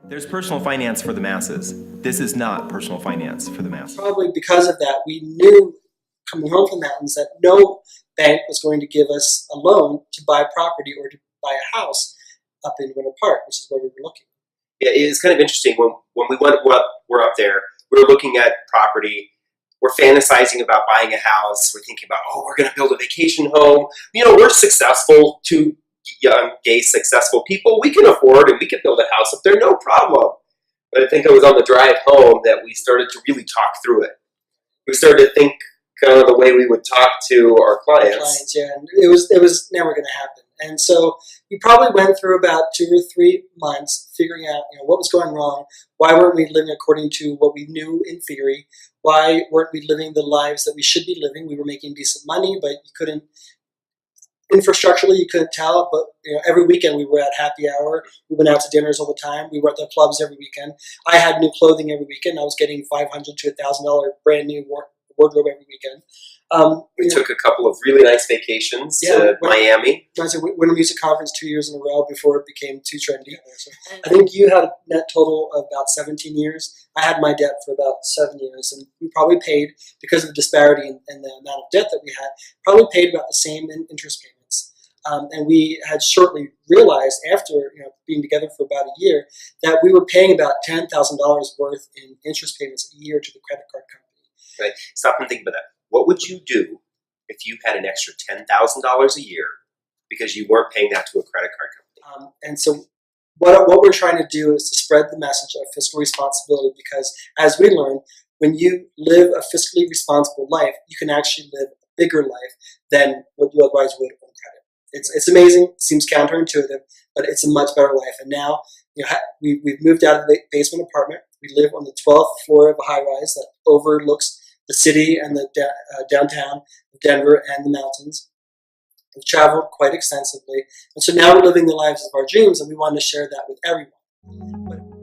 There's personal finance for the masses. This is not personal finance for the masses. Probably because of that, we knew coming home from the mountains that no bank was going to give us a loan to buy property or to buy a house up in Winter Park, which is where we were looking. Yeah, it's kind of interesting. When we we're up there, we're looking at property. We're fantasizing about buying a house. We're thinking about, we're going to build a vacation home. We're successful, two young, gay, successful people. We can afford and we can build a house up there, no problem. But I think it was on the drive home that we started to really talk through it. We started to think kind of the way we would talk to our clients. Yeah, and it was never going to happen. And so we probably went through about 2 or 3 months figuring out, what was going wrong. Why weren't we living according to what we knew in theory? Why weren't we living the lives that we should be living? We were making decent money, but you couldn't, infrastructurally, you couldn't tell. But every weekend we were at happy hour. We went out to dinners all the time. We were at the clubs every weekend. I had new clothing every weekend. I was getting $500 to $1,000 brand new wardrobe every weekend. We took a couple of really nice vacations to Miami. I was at Winter Music Conference 2 years in a row before it became too trendy. So I think you had a net total of about 17 years. I had my debt for about 7 years, and we probably paid, because of the disparity in the amount of debt that we had, probably paid about the same in interest payments. And we had shortly realized after being together for about a year that we were paying about $10,000 worth in interest payments a year to the credit card company. Right. Stop and think about that. What would you do if you had an extra $10,000 a year because you weren't paying that to a credit card company? And so what we're trying to do is to spread the message of fiscal responsibility, because as we learned, when you live a fiscally responsible life, you can actually live a bigger life than what you otherwise would on credit. It's amazing. It seems counterintuitive, but it's a much better life. And now we've moved out of the basement apartment. We live on the 12th floor of a high-rise that overlooks the city and the downtown of Denver and the mountains. We've traveled quite extensively. And so now we're living the lives of our dreams, and we want to share that with everyone. But